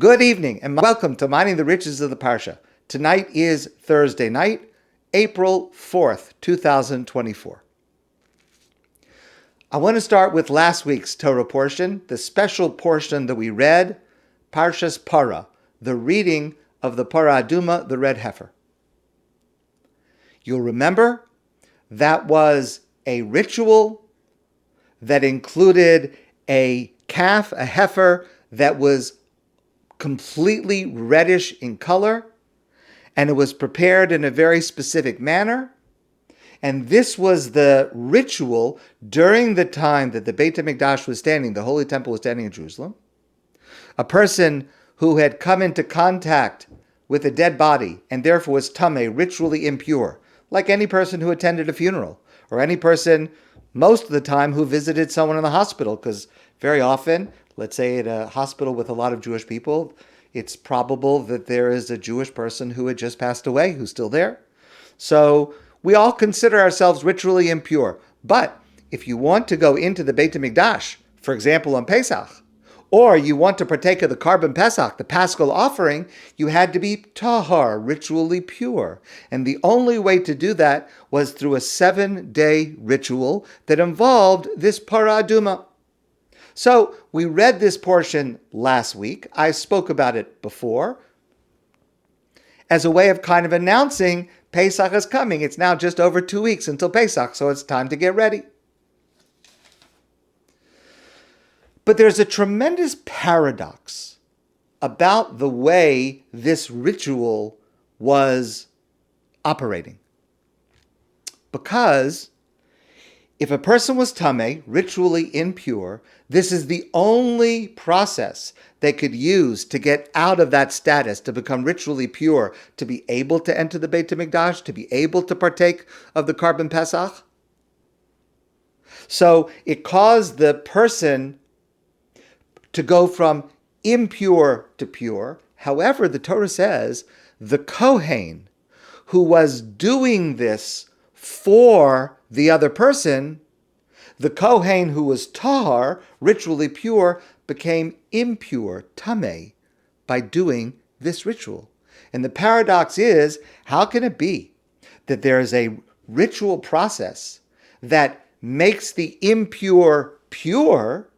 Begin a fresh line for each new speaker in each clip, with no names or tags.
Good evening and welcome to Mining the Riches of the Parsha. Tonight is Thursday night, April 4th, 2024. I want to start with last week's Torah portion, the special portion that we read, Parshat Parah, the reading of the Parah Aduma, the Red Heifer. You'll remember that was a ritual that included a calf, a heifer, that was completely reddish in color, and it was prepared in a very specific manner. And this was the ritual during the time that the Beit HaMikdash was standing, the Holy Temple was standing in Jerusalem. A person who had come into contact with a dead body and therefore was tameh, ritually impure, like any person who attended a funeral, or any person most of the time who visited someone in the hospital, because very often, let's say at a hospital with a lot of Jewish people, it's probable that there is a Jewish person who had just passed away who's still there. So we all consider ourselves ritually impure. But if you want to go into the Beit HaMikdash, for example on Pesach, or you want to partake of the Karban Pesach, the Paschal offering, you had to be tahar, ritually pure. And the only way to do that was through a 7-day ritual that involved this Parah Aduma. So we read this portion last week. I spoke about it before as a way of kind of announcing Pesach is coming. It's now just over 2 weeks until Pesach, so it's time to get ready. But there's a tremendous paradox about the way this ritual was operating. Because if a person was tameh, ritually impure, this is the only process they could use to get out of that status, to become ritually pure, to be able to enter the Beit HaMikdash, to be able to partake of the Karban Pesach. So it caused the person to go from impure to pure. However, the Torah says the Kohen who was doing this for the other person, the Kohen who was tahar, ritually pure, became impure, tameh, by doing this ritual. And the paradox is, how can it be that there is a ritual process that makes the impure pure,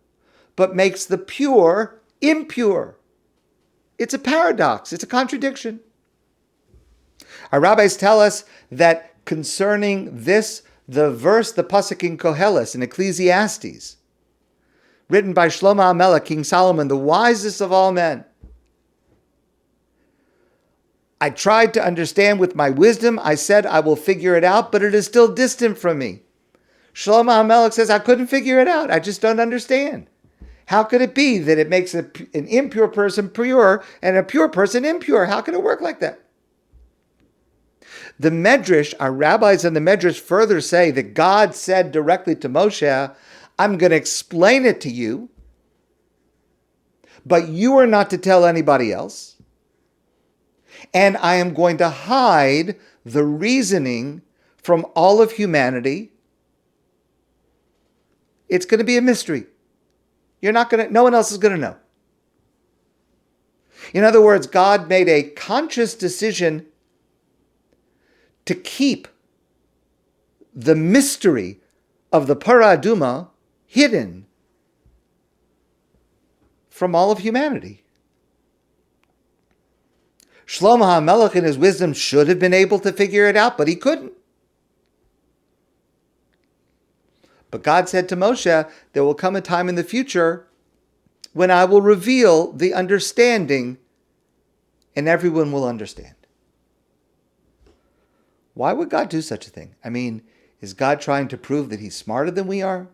but makes the pure impure? It's a paradox. It's a contradiction. Our rabbis tell us that concerning this, the verse, the pasuk in Koheles, in Ecclesiastes, written by Shlomo HaMelech, King Solomon, the wisest of all men. I tried to understand with my wisdom. I said I will figure it out, but it is still distant from me. Shlomo HaMelech says, I couldn't figure it out. I just don't understand. How could it be that it makes an impure person pure and a pure person impure? How can it work like that? The Medrash, our rabbis in the Medrash further say that God said directly to Moshe, I'm going to explain it to you, but you are not to tell anybody else. And I am going to hide the reasoning from all of humanity. It's going to be a mystery. No one else is going to know. In other words, God made a conscious decision to keep the mystery of the Parah Aduma hidden from all of humanity. Shlomo HaMelech in his wisdom should have been able to figure it out, but he couldn't. But God said to Moshe, there will come a time in the future when I will reveal the understanding and everyone will understand. Why would God do such a thing? I mean, is God trying to prove that he's smarter than we are?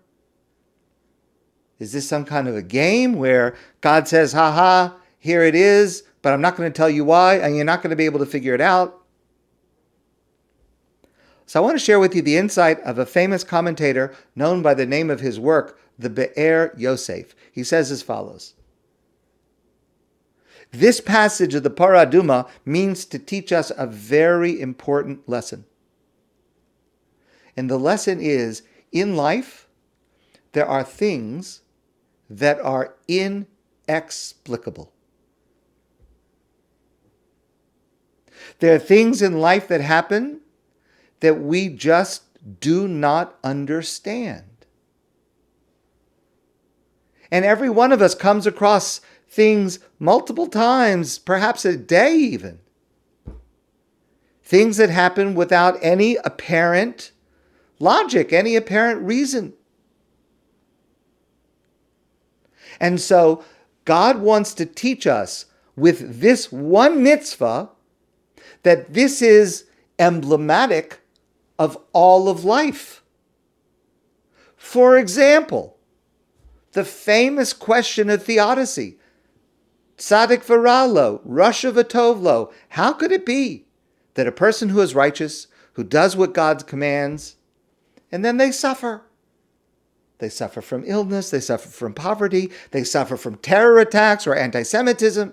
Is this some kind of a game where God says, here it is, but I'm not going to tell you why, and you're not going to be able to figure it out? So I want to share with you the insight of a famous commentator known by the name of his work, the Be'er Yosef. He says as follows. This passage of the Parah Aduma means to teach us a very important lesson. And the lesson is, in life, there are things that are inexplicable. There are things in life that happen that we just do not understand. And every one of us comes across things multiple times, perhaps a day even. Things that happen without any apparent logic, any apparent reason. And so God wants to teach us with this one mitzvah that this is emblematic of all of life. For example, the famous question of theodicy, Tzadik v'Ralo, Rasha v'Tovlo. How could it be that a person who is righteous, who does what God commands, and then they suffer? They suffer from illness, they suffer from poverty, they suffer from terror attacks or anti-Semitism.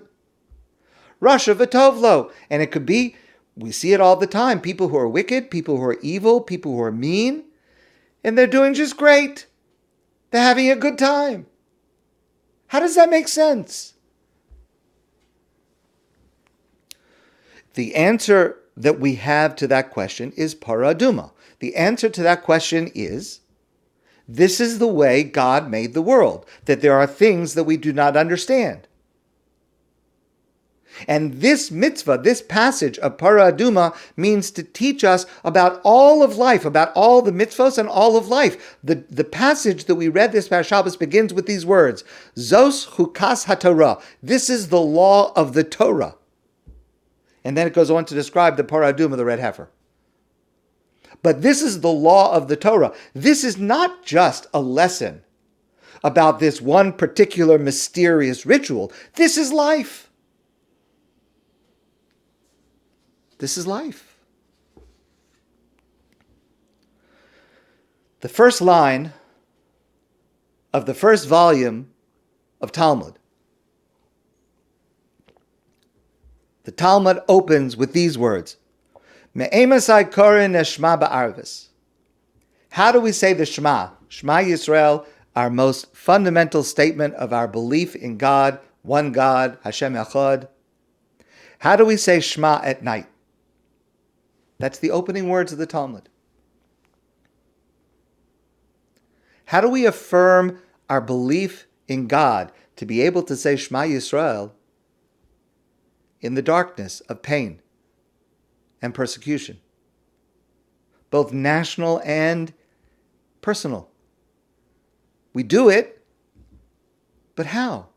Rasha v'Tovlo. And it could be, we see it all the time, people who are wicked, people who are evil, people who are mean, and they're doing just great. They're having a good time. How does that make sense? The answer that we have to that question is Parah Aduma. The answer to that question is, this is the way God made the world, that there are things that we do not understand. And this mitzvah, this passage of Parah Aduma, means to teach us about all of life, about all the mitzvahs and all of life. The passage that we read this past Shabbos begins with these words, Zos chukas haTorah. This is the law of the Torah. And then it goes on to describe the Parah Aduma, the red heifer. But this is the law of the Torah. This is not just a lesson about this one particular mysterious ritual. This is life. This is life. The first line of the first volume of Talmud. The Talmud opens with these words. Me'emasai korin neshma ba'arvis. How do we say the Shema? Shema Yisrael, our most fundamental statement of our belief in God, one God, Hashem Echad. How do we say Shema at night? That's the opening words of the Talmud. How do we affirm our belief in God to be able to say Shema Yisrael in the darkness of pain and persecution, both national and personal? We do it, but how?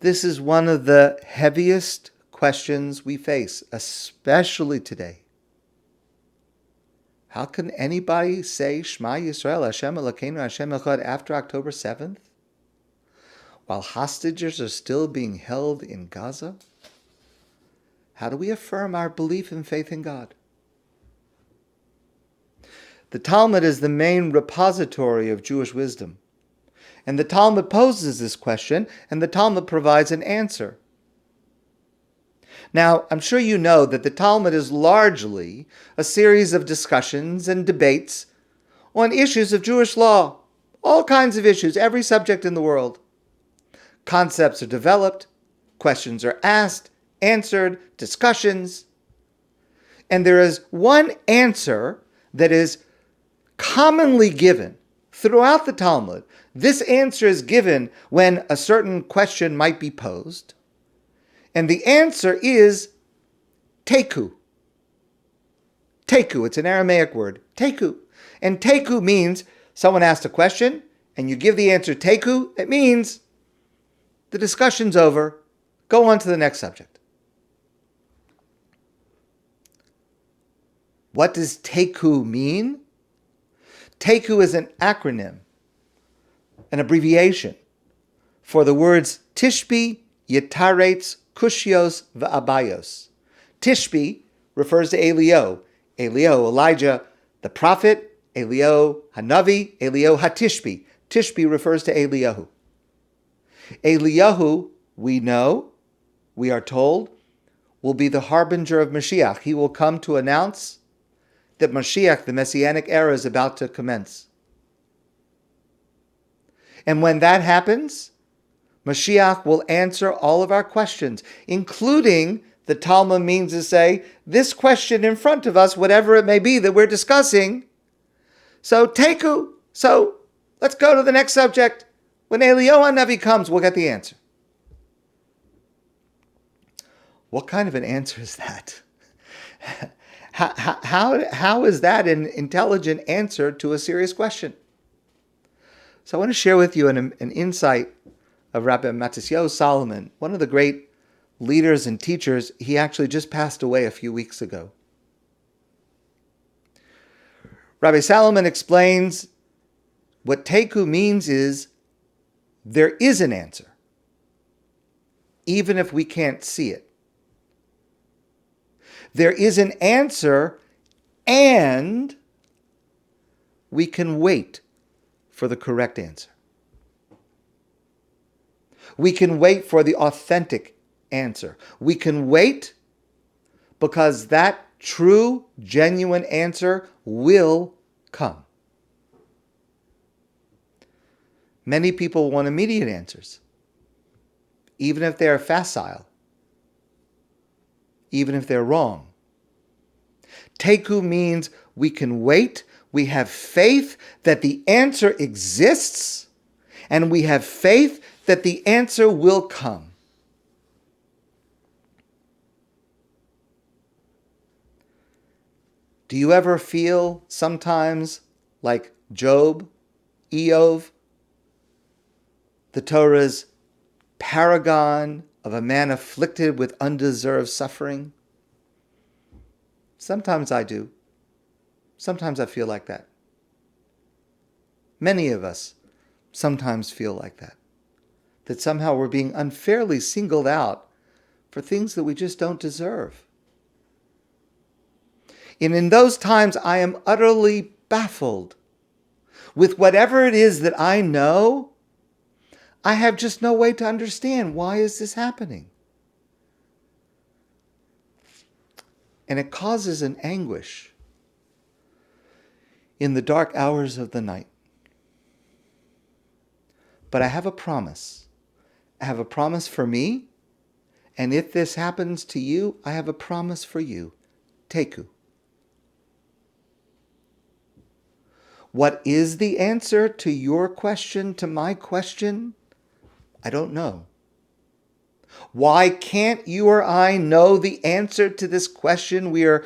This is one of the heaviest questions we face, especially today. How can anybody say Shema Yisrael, Hashem Elokeinu, Hashem Echad after October 7th? While hostages are still being held in Gaza? How do we affirm our belief and faith in God? The Talmud is the main repository of Jewish wisdom. And the Talmud poses this question, and the Talmud provides an answer. Now, I'm sure you know that the Talmud is largely a series of discussions and debates on issues of Jewish law, all kinds of issues, every subject in the world. Concepts are developed, questions are asked, answered, discussions. And there is one answer that is commonly given throughout the Talmud. This answer is given when a certain question might be posed. And the answer is Teiku. Teiku, it's an Aramaic word, Teiku. And Teiku means someone asked a question and you give the answer Teiku. It means the discussion's over. Go on to the next subject. What does Teiku mean? Teiku is an acronym, an abbreviation for the words Tishbi, Yitaretz, Kushios, V'abayos. Tishbi refers to Elio, Elijah, the prophet, Elio Hanavi, Elio Hatishbi. Tishbi refers to Eliyahu. Eliyahu, we know, we are told, will be the harbinger of Mashiach. He will come to announce that Mashiach, the Messianic era, is about to commence. And when that happens, Mashiach will answer all of our questions, including, the Talmud means to say, this question in front of us, whatever it may be that we're discussing. So, Teiku. So, let's go to the next subject. When Eliyahu Navi comes, we'll get the answer. What kind of an answer is that? How is that an intelligent answer to a serious question? So I want to share with you an insight of Rabbi Matisyahu Salomon, one of the great leaders and teachers. He actually just passed away a few weeks ago. Rabbi Salomon explains what Teiku means is there is an answer, even if we can't see it. There is an answer, and we can wait for the correct answer. We can wait for the authentic answer. We can wait because that true, genuine answer will come. Many people want immediate answers, even if they are facile, even if they're wrong. Teiku means we can wait, we have faith that the answer exists, and we have faith that the answer will come. Do you ever feel sometimes like Job, Eov, the Torah's paragon of a man afflicted with undeserved suffering? Sometimes I do. Sometimes I feel like that. Many of us sometimes feel like that. That somehow we're being unfairly singled out for things that we just don't deserve. And in those times, I am utterly baffled. With whatever it is that I know, I have just no way to understand why is this happening. And it causes an anguish in the dark hours of the night. But I have a promise. I have a promise for me, and if this happens to you, I have a promise for you. Teiku. What is the answer to your question, to my question? I don't know. Why can't you or I know the answer to this question we are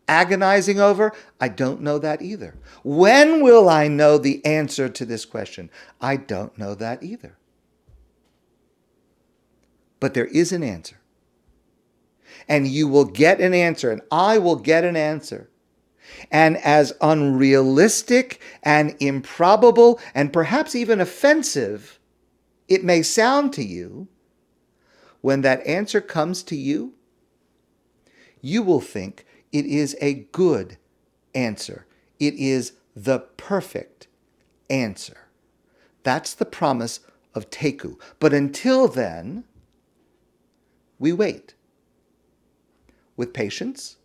agonizing over? I don't know that either. When will I know the answer to this question? I don't know that either. But there is an answer. And you will get an answer, and I will get an answer. And as unrealistic and improbable and perhaps even offensive it may sound to you, when that answer comes to you, you will think it is a good answer. It is the perfect answer. That's the promise of Teiku. But until then, we wait with patience,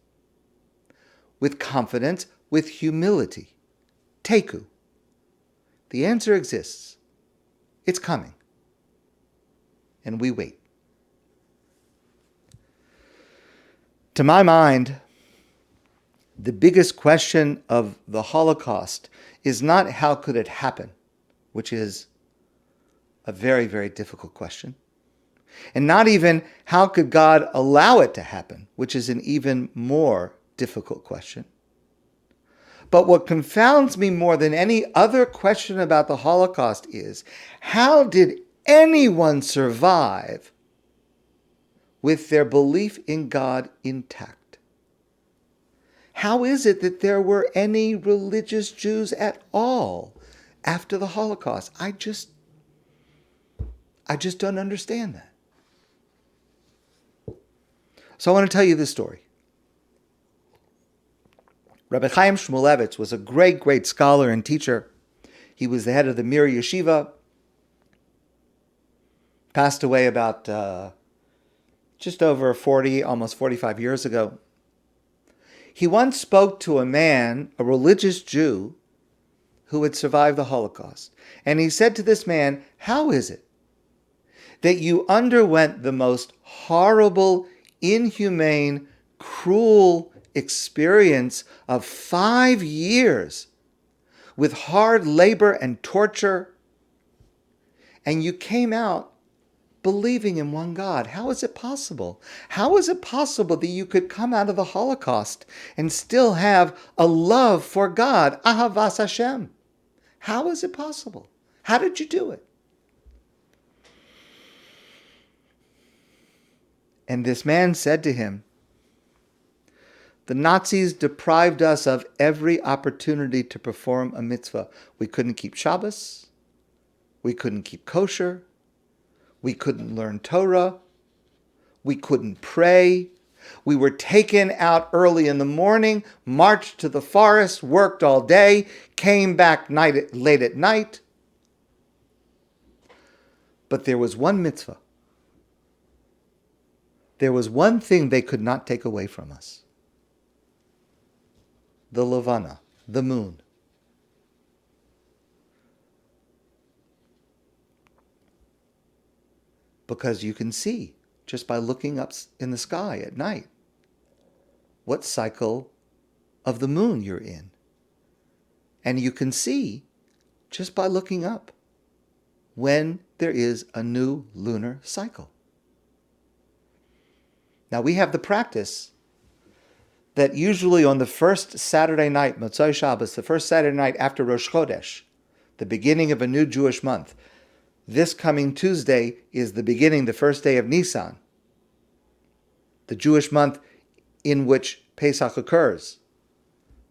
with confidence, with humility. Teiku. The answer exists. It's coming. And we wait. To my mind, the biggest question of the Holocaust is not how could it happen, which is a very, very difficult question. And not even how could God allow it to happen, which is an even more difficult question. But what confounds me more than any other question about the Holocaust is, how did anyone survive with their belief in God intact? How is it that there were any religious Jews at all after the Holocaust? I just don't understand that. So I want to tell you this story. Rabbi Chaim Shmulevitz was a great, great scholar and teacher. He was the head of the Mir Yeshiva. Passed away about just over 40, almost 45 years ago. He once spoke to a man, a religious Jew, who had survived the Holocaust. And he said to this man, how is it that you underwent the most horrible, inhumane, cruel experience of 5 years with hard labor and torture, and you came out believing in one God. How is it possible? How is it possible that you could come out of the Holocaust and still have a love for God? Ahavas Hashem. How is it possible? How did you do it? And this man said to him, the Nazis deprived us of every opportunity to perform a mitzvah. We couldn't keep Shabbos. We couldn't keep kosher. We couldn't learn Torah. We couldn't pray. We were taken out early in the morning, marched to the forest, worked all day, came back late at night. But there was one mitzvah. There was one thing they could not take away from us. The Levana, the moon. Because you can see, just by looking up in the sky at night, what cycle of the moon you're in. And you can see, just by looking up, when there is a new lunar cycle. Now we have the practice that usually on the first Saturday night, Motzei Shabbos, the first Saturday night after Rosh Chodesh, the beginning of a new Jewish month, this coming Tuesday is the beginning, the first day of Nisan, the Jewish month in which Pesach occurs.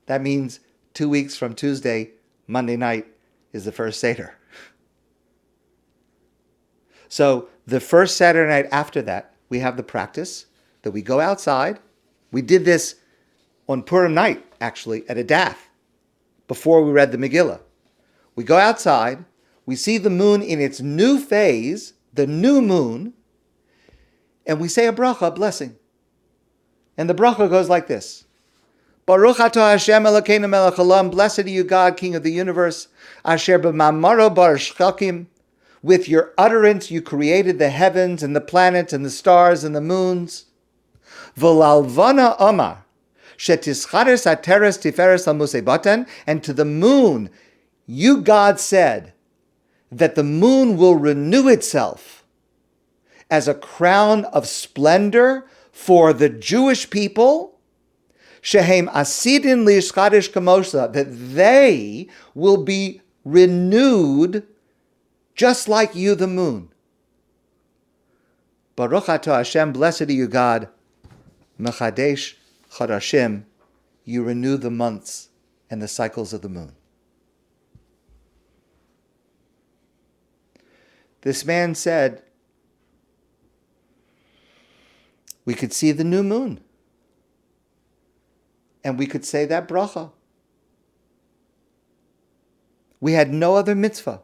That means 2 weeks from Tuesday, Monday night, is the first Seder. So the first Saturday night after that, we have the practice that we go outside. We did this on Purim night, actually, at a dath, before we read the Megillah. We go outside, we see the moon in its new phase, the new moon, and we say a bracha, a blessing. And the bracha goes like this. Baruch atah Hashem Elokeinu melech haolam, blessed are you, God, King of the universe, asher b'mamaro bar shchakim, with your utterance you created the heavens and the planets and the stars and the moons. V'lalvana omar, shetischares ateres tiferes lamuse batan, and to the moon, you, God, said that the moon will renew itself as a crown of splendor for the Jewish people, shehem asidin liishchadish kamosha, that they will be renewed just like you, the moon. Baruch atah Hashem, blessed are you, God, mechadesh chadashim, you renew the months and the cycles of the moon. This man said, we could see the new moon, and we could say that bracha. We had no other mitzvah.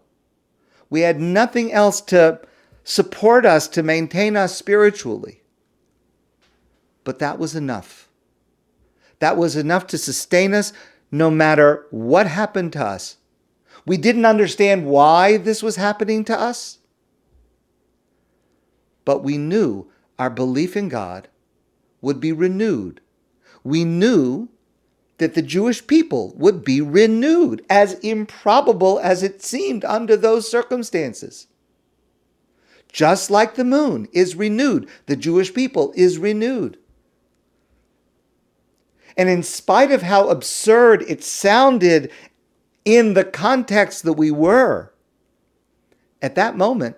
We had nothing else to support us, to maintain us spiritually. But that was enough. That was enough to sustain us no matter what happened to us. We didn't understand why this was happening to us, but we knew our belief in God would be renewed. We knew that the Jewish people would be renewed, as improbable as it seemed under those circumstances. Just like the moon is renewed, the Jewish people is renewed. And in spite of how absurd it sounded in the context that we were, at that moment,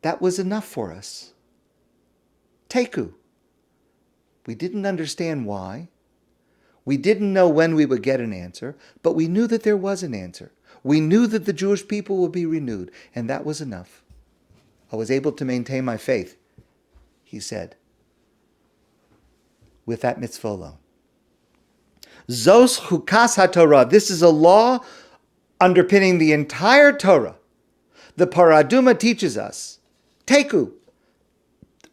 that was enough for us. Teiku. We didn't understand why. We didn't know when we would get an answer, but we knew that there was an answer. We knew that the Jewish people would be renewed, and that was enough. I was able to maintain my faith, he said, with that mitzvah alone. Zos chukas haTorah. This is a law underpinning the entire Torah. The Paraduma teaches us. Teiku.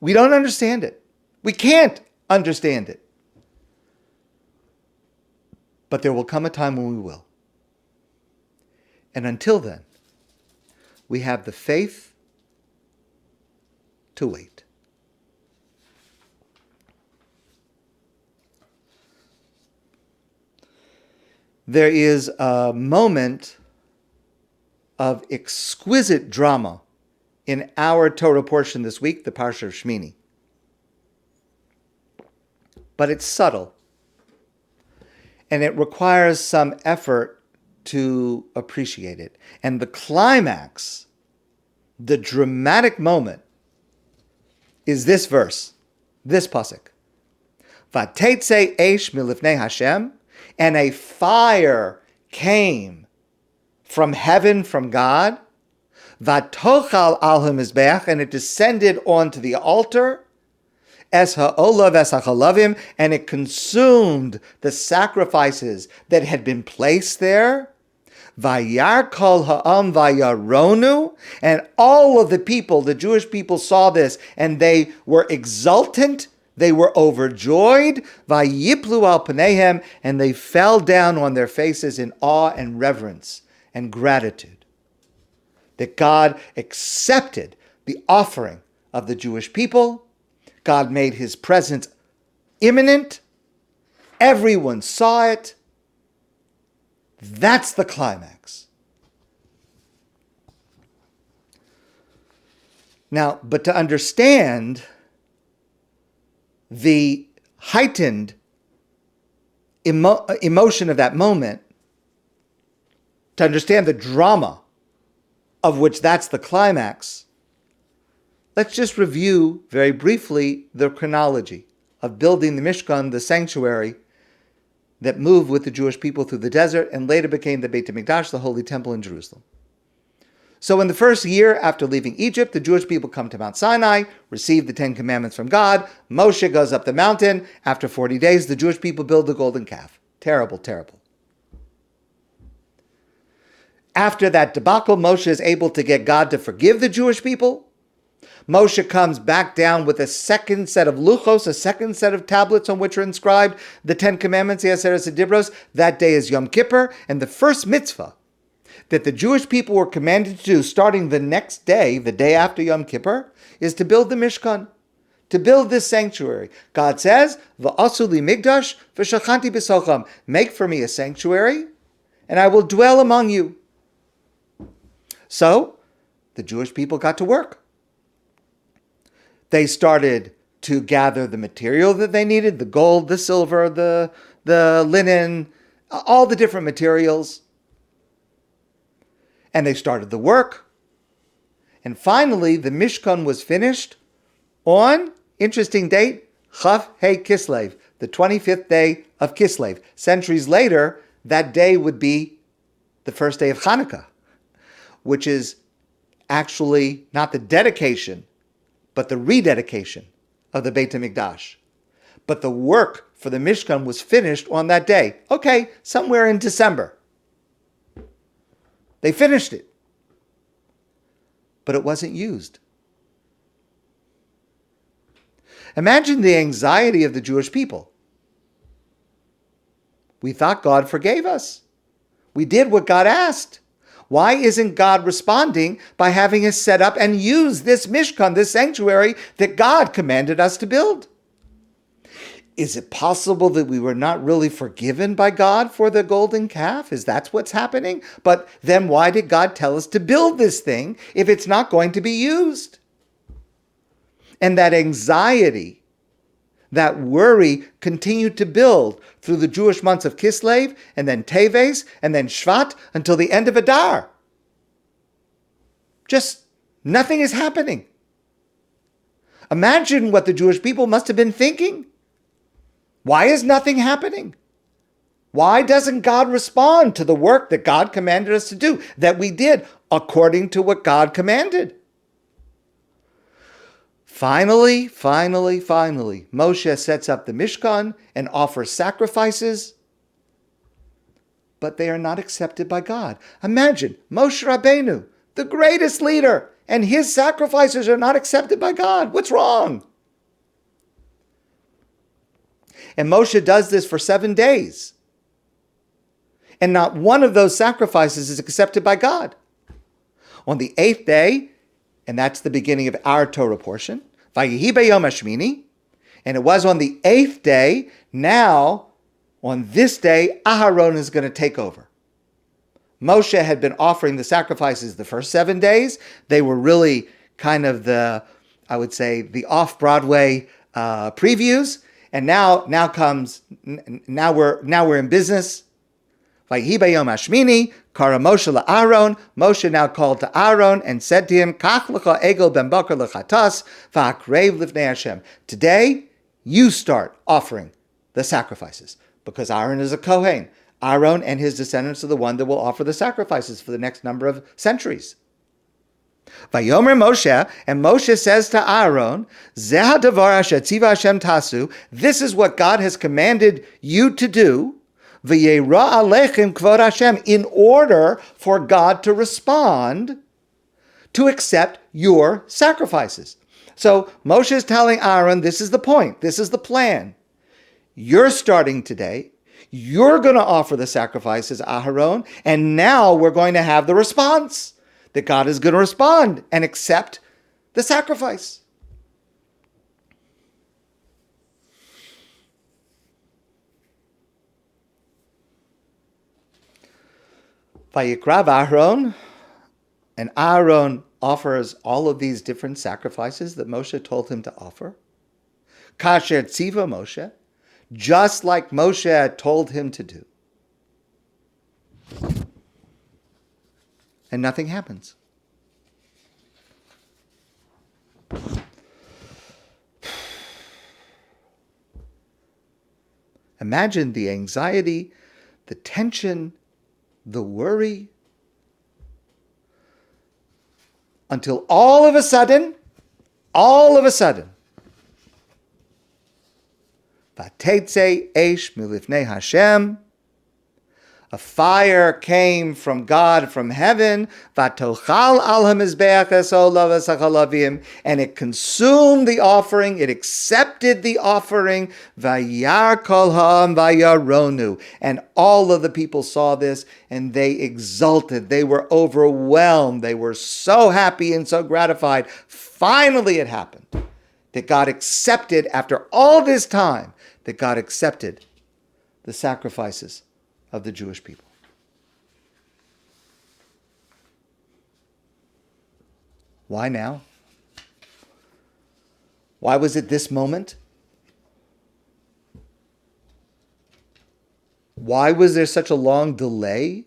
We don't understand it. We can't understand it. But there will come a time when we will. And until then, we have the faith to wait. There is a moment of exquisite drama in our Torah portion this week, the Parsha of Shmini. But it's subtle, and it requires some effort to appreciate it. And the climax, the dramatic moment, is this verse, this pasuk. Vatetze eish milifnei Hashem, and a fire came from heaven, from God. Vatochal al hamizbeach, and it descended onto the altar. Es ha'olav es ha'chalavim, and it consumed the sacrifices that had been placed there. Vayar kol ha'am vayaronu, and all of the people, the Jewish people, saw this, and they were exultant. They were overjoyed, vayiplu al panehem, and they fell down on their faces in awe and reverence and gratitude that God accepted the offering of the Jewish people. God made his presence imminent. Everyone saw it. That's the climax. Now, but to understand the heightened emotion of that moment, to understand the drama of which that's the climax, let's just review very briefly the chronology of building the Mishkan, the sanctuary that moved with the Jewish people through the desert and later became the Beit HaMikdash, the Holy Temple in Jerusalem. So in the first year after leaving Egypt, the Jewish people come to Mount Sinai, receive the 10 Commandments from God. Moshe goes up the mountain. After 40 days, the Jewish people build the golden calf. Terrible, terrible. After that debacle, Moshe is able to get God to forgive the Jewish people. Moshe comes back down with a second set of luchos, a second set of tablets on which are inscribed the 10 Commandments, the Aseret Dibros. That day is Yom Kippur, and the first mitzvah that the Jewish people were commanded to do starting the next day, the day after Yom Kippur, is to build the Mishkan, to build this sanctuary. God says, V'asu li migdash v'shachanti b'socham, make for me a sanctuary, and I will dwell among you. So, the Jewish people got to work. They started to gather the material that they needed, the gold, the silver, the linen, all the different materials. And they started the work. And finally, the Mishkan was finished on, interesting date, Chav Hei Kislev, the 25th day of Kislev. Centuries later, that day would be the first day of Hanukkah, which is actually not the dedication, but the rededication of the Beit HaMikdash. But the work for the Mishkan was finished on that day. Okay, somewhere in December. They finished it. But it wasn't used. Imagine the anxiety of the Jewish people. We thought God forgave us. We did what God asked. Why isn't God responding by having us set up and use this Mishkan, this sanctuary that God commanded us to build? Is it possible that we were not really forgiven by God for the golden calf? Is that what's happening? But then why did God tell us to build this thing if it's not going to be used? And that anxiety, that worry continued to build through the Jewish months of Kislev, and then Teves, and then Shvat, until the end of Adar. Just nothing is happening. Imagine what the Jewish people must have been thinking. Why is nothing happening? Why doesn't God respond to the work that God commanded us to do, that we did according to what God commanded? Finally, Moshe sets up the Mishkan and offers sacrifices, but they are not accepted by God. Imagine Moshe Rabbeinu, the greatest leader, and his sacrifices are not accepted by God. What's wrong? And Moshe does this for 7 days. And not one of those sacrifices is accepted by God. On the 8th day, and that's the beginning of our Torah portion, Vayehi b'yom Shmini, and it was on the 8th day. Now, on this day, Aharon is going to take over. Moshe had been offering the sacrifices the first 7 days. They were really kind of the off-Broadway previews. And now we're in business. Vayehi b'yom Shmini, kara Moshe la'Aaron. Moshe now called to Aaron and said to him, Kach lecha egel ben bakar lechatas, v'akrev lifnei Hashem. Today, you start offering the sacrifices, because Aaron is a Kohen. Aaron and his descendants are the one that will offer the sacrifices for the next number of centuries. Vayomer Moshe, and Moshe says to Aaron, Zeh hadavar asher tziva Hashem tasu, this is what God has commanded you to do, v'yera alechem kvod Hashem, in order for God to respond, to accept your sacrifices. So Moshe is telling Aaron, this is the point, this is the plan. You're starting today. You're going to offer the sacrifices, Aharon, and now we're going to have the response that God is going to respond and accept the sacrifice. Vayikrav Aharon, and Aaron offers all of these different sacrifices that Moshe told him to offer. Kasher tziva Moshe, just like Moshe had told him to do. And nothing happens. Imagine the anxiety, the tension, the worry, until all of a sudden, Vatetze eish milifnei Hashem, a fire came from God from heaven, vatochal al hamizbeach esolav esachalavim, and it consumed the offering, it accepted the offering, vayar kol ha'am vayaronu, and all of the people saw this and they exulted, they were overwhelmed, they were so happy and so gratified. Finally it happened, that God accepted, after all this time, that God accepted the sacrifices of the Jewish people. Why now? Why was it this moment? Why was there such a long delay?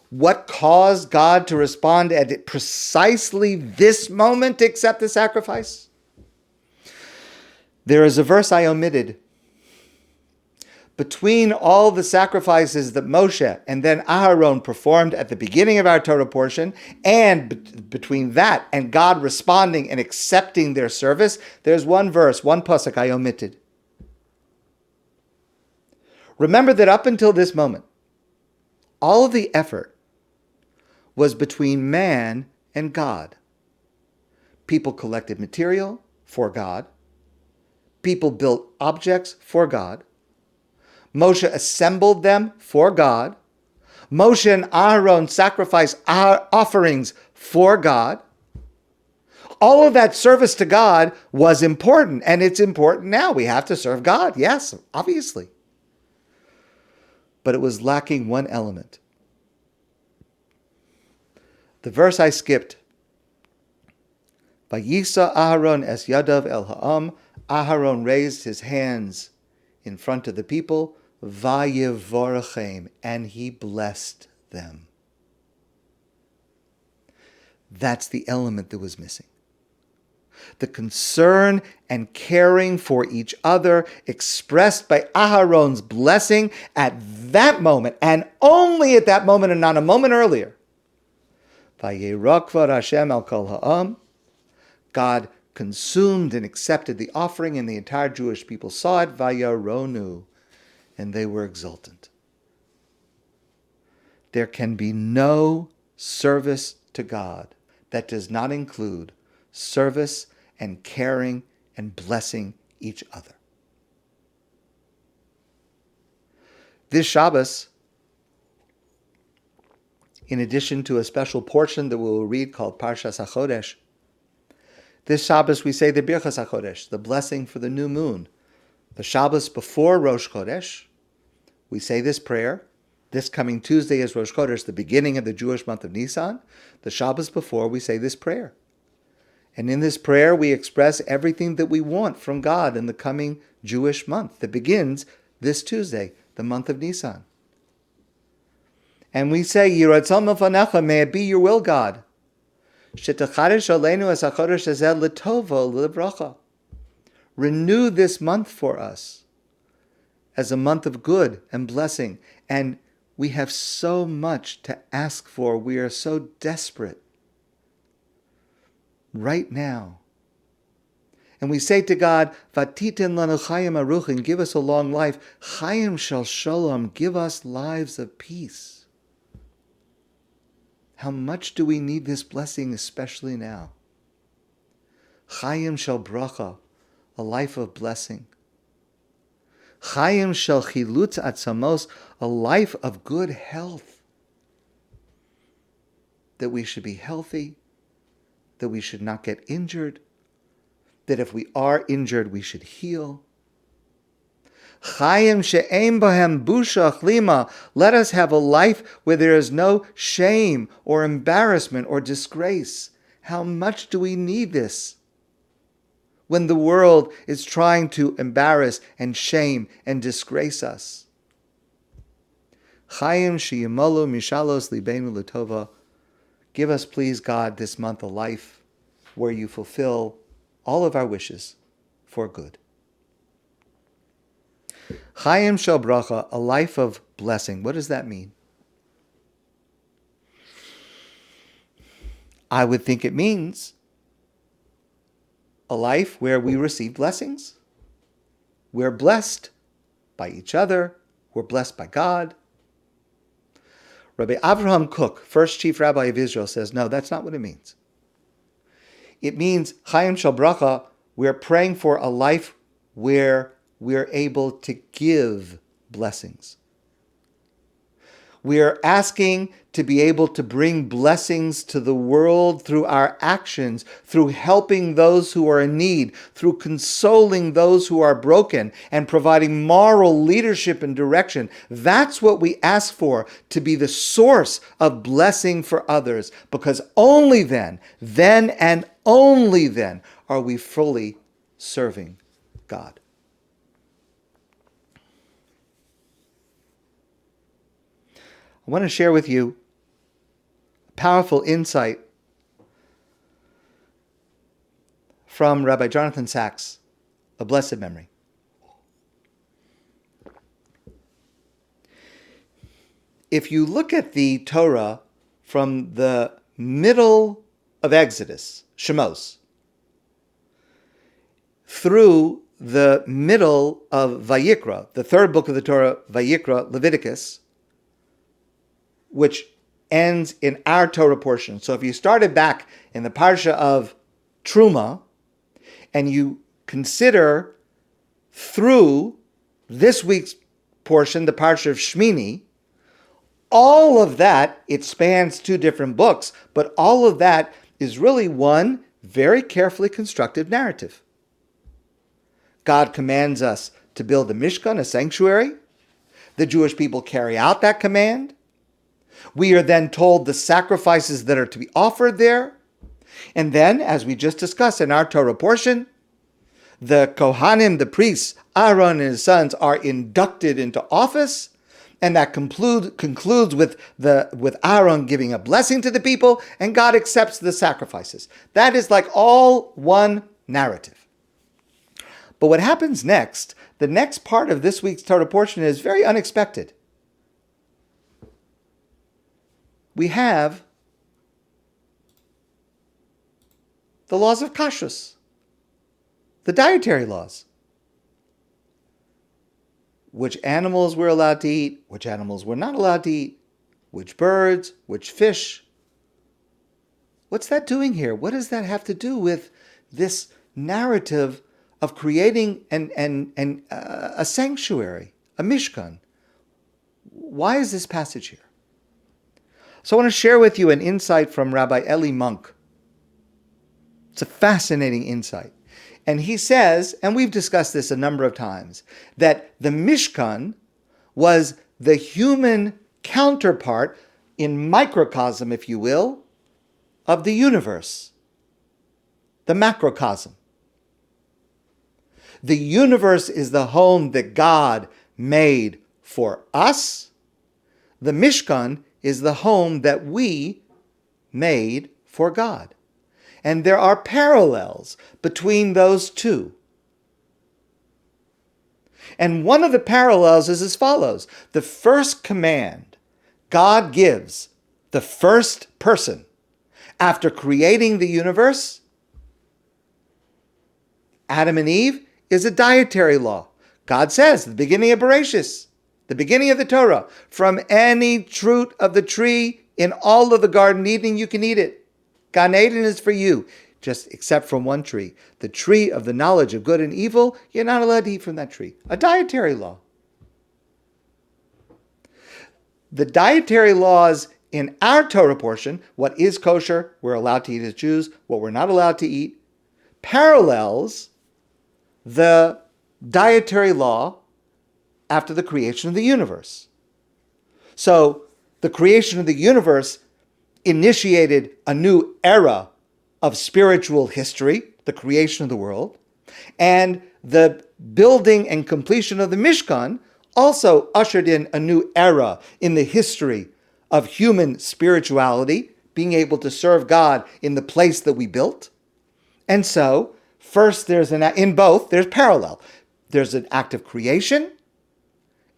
What caused God to respond at precisely this moment to accept the sacrifice? There is a verse I omitted. Between all the sacrifices that Moshe and then Aharon performed at the beginning of our Torah portion, and between that and God responding and accepting their service, there's one verse, one pasuk I omitted. Remember that up until this moment, all of the effort was between man and God. People collected material for God. People built objects for God. Moshe assembled them for God. Moshe and Aaron sacrificed offerings for God. All of that service to God was important, and it's important now. We have to serve God, yes, obviously. But it was lacking one element. The verse I skipped, Vayisa Aharon es yadav el ha'am, Aharon raised his hands in front of the people, Vayevorachem, and he blessed them. That's the element that was missing. The concern and caring for each other expressed by Aharon's blessing at that moment, and only at that moment and not a moment earlier. Vayera kvad Hashem al kol ha'am. God consumed and accepted the offering, and the entire Jewish people saw it, Vayaronu, and they were exultant. There can be no service to God that does not include service and caring and blessing each other. This Shabbos, in addition to a special portion that we will read called Parshat HaChodesh. This Shabbos we say the Birchas HaChodesh, the blessing for the new moon. The Shabbos before Rosh Chodesh, we say this prayer. This coming Tuesday is Rosh Chodesh, the beginning of the Jewish month of Nisan. The Shabbos before, we say this prayer. And in this prayer, we express everything that we want from God in the coming Jewish month that begins this Tuesday, the month of Nisan. And we say, Yiratzon Mefanecha, may it be your will, God. Shetachadesh aleinu es hachodesh hazeh l'tova l'bracha. Renew this month for us as a month of good and blessing. And we have so much to ask for. We are so desperate right now. And we say to God, Vatitin lanu chayim aruchim, give us a long life. Chayim shel shalom, give us lives of peace. How much do we need this blessing, especially now? Chayim shel bracha, a life of blessing. Chayim shel chilutz atzamos, a life of good health. That we should be healthy, that we should not get injured, that if we are injured, we should heal. Chayim she'ein bohem busha chlima, let us have a life where there is no shame or embarrassment or disgrace. How much do we need this? When the world is trying to embarrass and shame and disgrace us. Chayim she'yimalu mishalos libeinu l'tova. Give us, please, God, this month a life where you fulfill all of our wishes for good. Chayim shel bracha, a life of blessing. What does that mean? I would think it means a life where we receive blessings. We're blessed by each other. We're blessed by God. Rabbi Avraham Kook, first chief rabbi of Israel, says, no, that's not what it means. It means, Chayim shel bracha, we're praying for a life where we're able to give blessings. We are asking to be able to bring blessings to the world through our actions, through helping those who are in need, through consoling those who are broken, and providing moral leadership and direction. That's what we ask for, to be the source of blessing for others, because only then and only then are we fully serving God. I want to share with you a powerful insight from Rabbi Jonathan Sacks, a blessed memory. If you look at the Torah from the middle of Exodus, Shemos, through the middle of Vayikra, the third book of the Torah, Vayikra, Leviticus, which ends in our Torah portion. So if you started back in the Parsha of Terumah, and you consider through this week's portion, the Parsha of Shmini, all of that, it spans two different books, but all of that is really one very carefully constructed narrative. God commands us to build a Mishkan, a sanctuary. The Jewish people carry out that command. We are then told the sacrifices that are to be offered there. And then, as we just discussed in our Torah portion, the Kohanim, the priests, Aaron and his sons, are inducted into office. And that concludes with Aaron giving a blessing to the people, and God accepts the sacrifices. That is like all one narrative. But what happens next, the next part of this week's Torah portion, is very unexpected. We have the laws of kashrus, the dietary laws. Which animals we're allowed to eat, which animals we're not allowed to eat, which birds, which fish. What's that doing here? What does that have to do with this narrative of creating a sanctuary, a Mishkan? Why is this passage here? So I want to share with you an insight from Rabbi Eli Monk. It's a fascinating insight. And he says, and we've discussed this a number of times, that the Mishkan was the human counterpart in microcosm, if you will, of the universe, the macrocosm. The universe is the home that God made for us. The Mishkan is the home that we made for God. And there are parallels between those two. And one of the parallels is as follows. The first command God gives the first person after creating the universe, Adam and Eve, is a dietary law. God says, the beginning of Bereshit, the beginning of the Torah, from any fruit of the tree in all of the Garden Eden, you can eat it. Gan Eden is for you, just except from one tree. The tree of the knowledge of good and evil, you're not allowed to eat from that tree. A dietary law. The dietary laws in our Torah portion, what is kosher, we're allowed to eat as Jews, what we're not allowed to eat, parallels the dietary law after the creation of the universe. So the creation of the universe initiated a new era of spiritual history, the creation of the world, and the building and completion of the Mishkan also ushered in a new era in the history of human spirituality, being able to serve God in the place that we built. And so, first in both, there's parallel. There's an act of creation,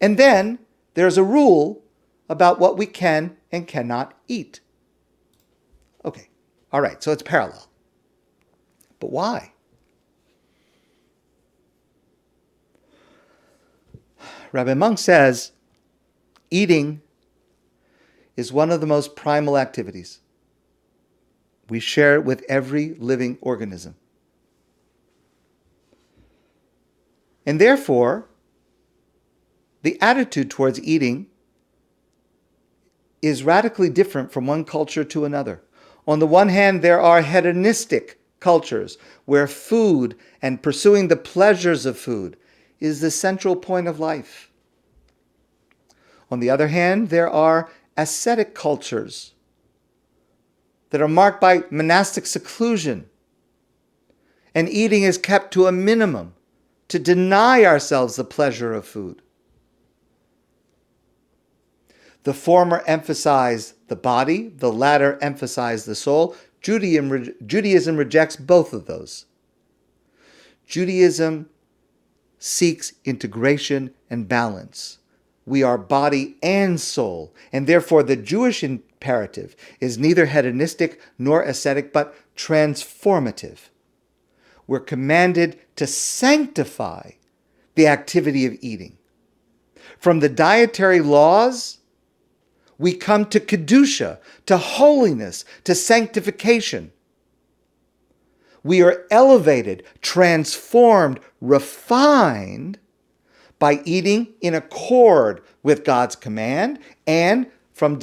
and then there's a rule about what we can and cannot eat. Okay, all right, so it's parallel. But why? Rabbi Monk says, eating is one of the most primal activities. We share it with every living organism. And therefore, the attitude towards eating is radically different from one culture to another. On the one hand, there are hedonistic cultures where food and pursuing the pleasures of food is the central point of life. On the other hand, there are ascetic cultures that are marked by monastic seclusion, and eating is kept to a minimum to deny ourselves the pleasure of food. The former emphasize the body, the latter emphasize the soul. Judaism rejects both of those. Judaism seeks integration and balance. We are body and soul, and therefore the Jewish imperative is neither hedonistic nor ascetic, but transformative. We're commanded to sanctify the activity of eating. From the dietary laws, we come to kedusha, to holiness, to sanctification. We are elevated, transformed, refined by eating in accord with God's command and by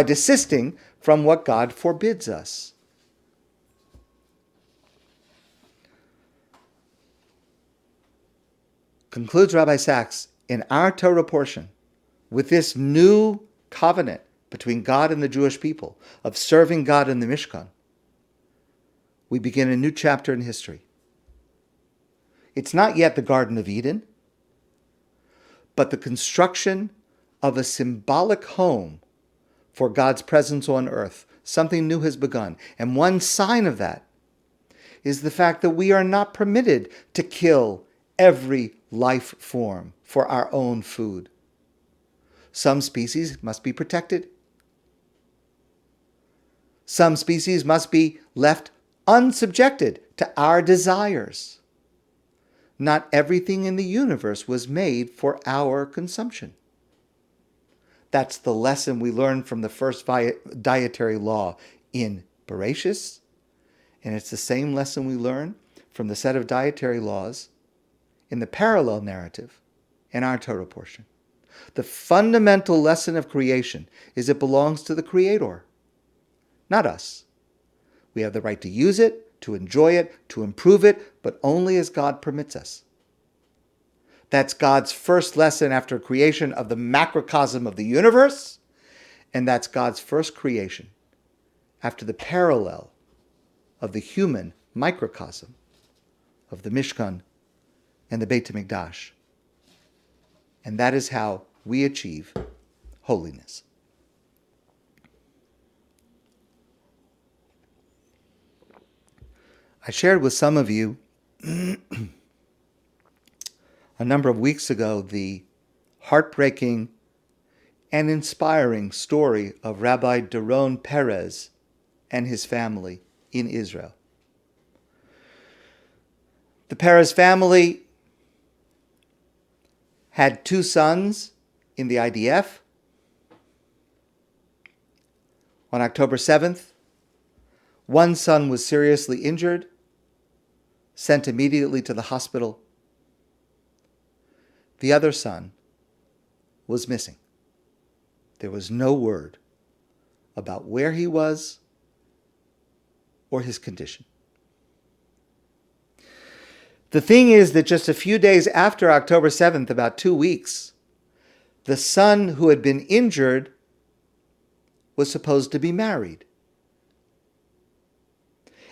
desisting from what God forbids us. Concludes Rabbi Sacks, in our Torah portion, with this new covenant between God and the Jewish people of serving God in the Mishkan, we begin a new chapter in history. It's not yet the Garden of Eden, but the construction of a symbolic home for God's presence on earth. Something new has begun. And one sign of that is the fact that we are not permitted to kill every life form for our own food. Some species must be protected. Some species must be left unsubjected to our desires. Not everything in the universe was made for our consumption. That's the lesson we learn from the first dietary law in Bereshit, and it's the same lesson we learn from the set of dietary laws in the parallel narrative in our Torah portion. The fundamental lesson of creation is it belongs to the Creator, not us. We have the right to use it, to enjoy it, to improve it, but only as God permits us. That's God's first lesson after creation of the macrocosm of the universe, and that's God's first creation after the parallel of the human microcosm of the Mishkan and the Beit HaMikdash. And that is how we achieve holiness. I shared with some of you a number of weeks ago the heartbreaking and inspiring story of Rabbi Doron Perez and his family in Israel. The Perez family had 2 sons in the IDF. On October 7th, one son was seriously injured, sent immediately to the hospital. The other son was missing. There was no word about where he was or his condition. The thing is that just a few days after October 7th, about 2 weeks, the son who had been injured was supposed to be married.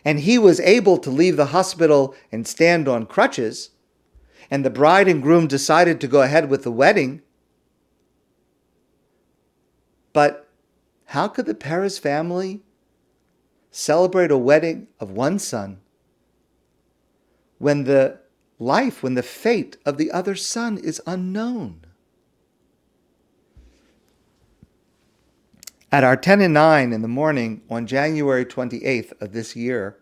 And he was able to leave the hospital and stand on crutches, and the bride and groom decided to go ahead with the wedding. But how could the Perez family celebrate a wedding of one son when the fate of the other son is unknown? At our 10 and 9 in the morning on January 28th of this year,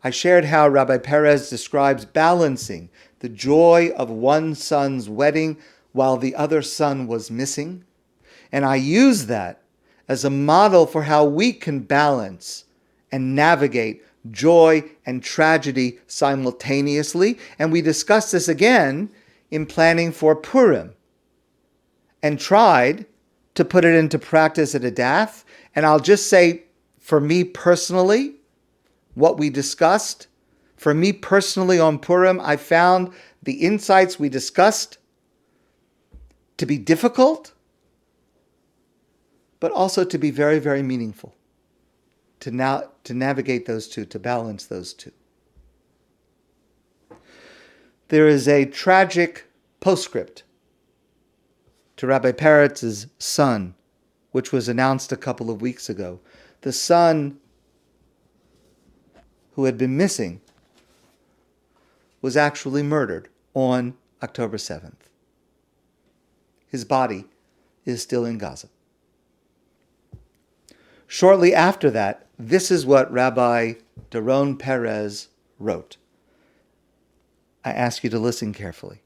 I shared how Rabbi Perez describes balancing the joy of one son's wedding while the other son was missing. And I use that as a model for how we can balance and navigate joy and tragedy simultaneously. And we discussed this again in planning for Purim and tried to put it into practice at Adath. And I'll just say, for me personally, what we discussed, for me personally on Purim, I found the insights we discussed to be difficult, but also to be very, very meaningful, to navigate those two, to balance those two. There is a tragic postscript to Rabbi Perez's son, which was announced a couple of weeks ago. The son who had been missing was actually murdered on October 7th. His body is still in Gaza. Shortly after that, this is what Rabbi Doron Perez wrote. I ask you to listen carefully.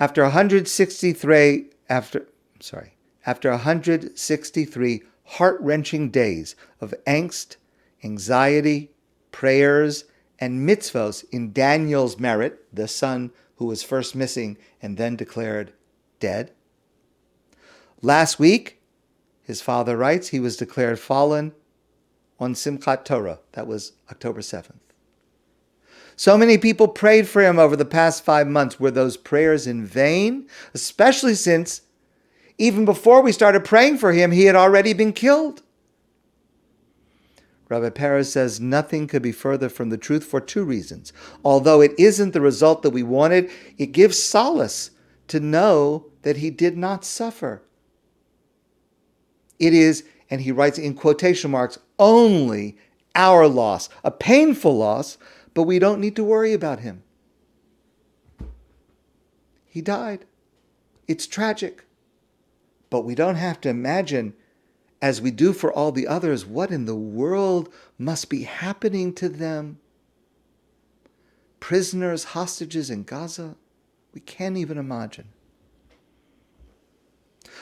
After 163 heart-wrenching days of angst, anxiety, prayers, and mitzvos in Daniel's merit, the son who was first missing and then declared dead. Last week, his father writes, he was declared fallen on Simchat Torah. That was October 7th. So many people prayed for him over the past 5 months. Were those prayers in vain? Especially since even before we started praying for him, he had already been killed. Rabbi Perez says nothing could be further from the truth for 2 reasons. Although it isn't the result that we wanted, it gives solace to know that he did not suffer. It is, and he writes in quotation marks, only our loss, a painful loss, but we don't need to worry about him. He died. It's tragic. But we don't have to imagine, as we do for all the others, what in the world must be happening to them. Prisoners, hostages in Gaza, we can't even imagine.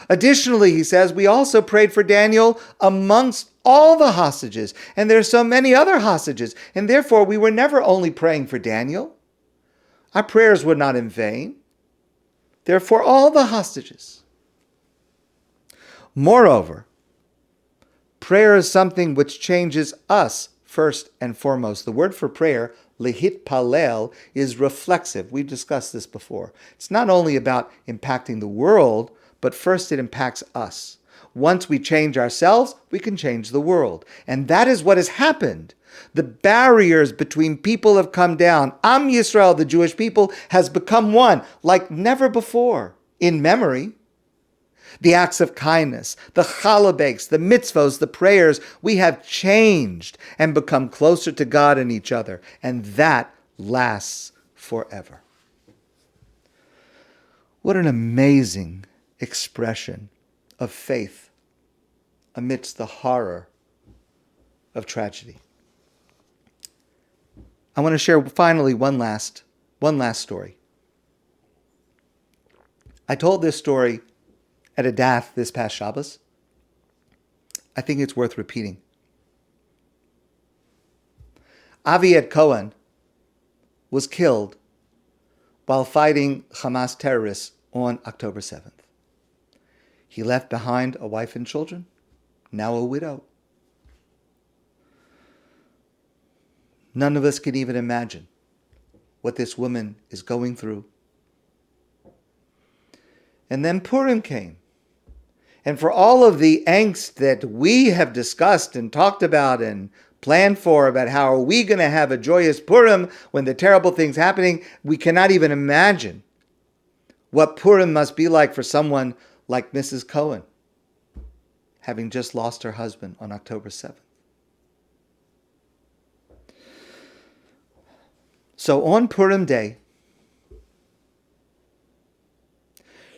Additionally, he says, we also prayed for Daniel amongst all the hostages, and there are so many other hostages, and therefore we were never only praying for Daniel. Our prayers were not in vain. They're for all the hostages. Moreover, prayer is something which changes us first and foremost. The word for prayer, lehitpalel, is reflexive. We've discussed this before. It's not only about impacting the world, but first it impacts us. Once we change ourselves, we can change the world. And that is what has happened. The barriers between people have come down. Am Yisrael, the Jewish people, has become one like never before in memory. The acts of kindness, the challah, the mitzvos, the prayers, we have changed and become closer to God and each other. And that lasts forever. What an amazing expression of faith amidst the horror of tragedy. I want to share finally one last story. I told this story at a daf this past Shabbos. I think it's worth repeating. Aviad Cohen was killed while fighting Hamas terrorists on October 7th. He left behind a wife and children, now a widow. None of us can even imagine what this woman is going through. And then Purim came. And for all of the angst that we have discussed and talked about and planned for about how are we going to have a joyous Purim when the terrible thing's happening, we cannot even imagine what Purim must be like for someone like Mrs. Cohen, having just lost her husband on October 7th. So on Purim Day,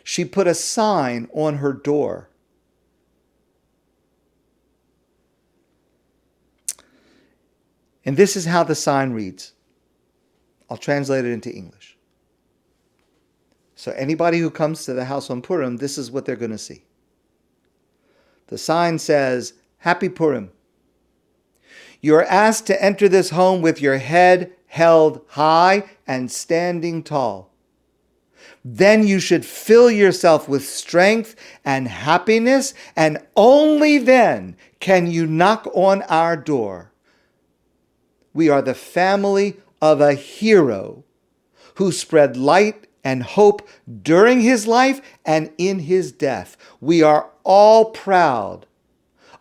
she put a sign on her door. And this is how the sign reads. I'll translate it into English. So anybody who comes to the house on Purim, this is what they're going to see. The sign says, Happy Purim. You are asked to enter this home with your head held high and standing tall. Then you should fill yourself with strength and happiness, and only then can you knock on our door. We are the family of a hero who spread light and hope during his life and in his death. We are all proud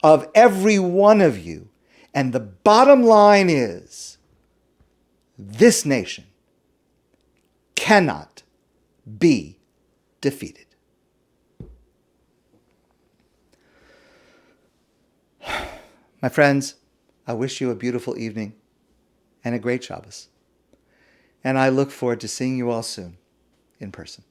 of every one of you. And the bottom line is, this nation cannot be defeated. My friends, I wish you a beautiful evening and a great Shabbos. And I look forward to seeing you all soon in person.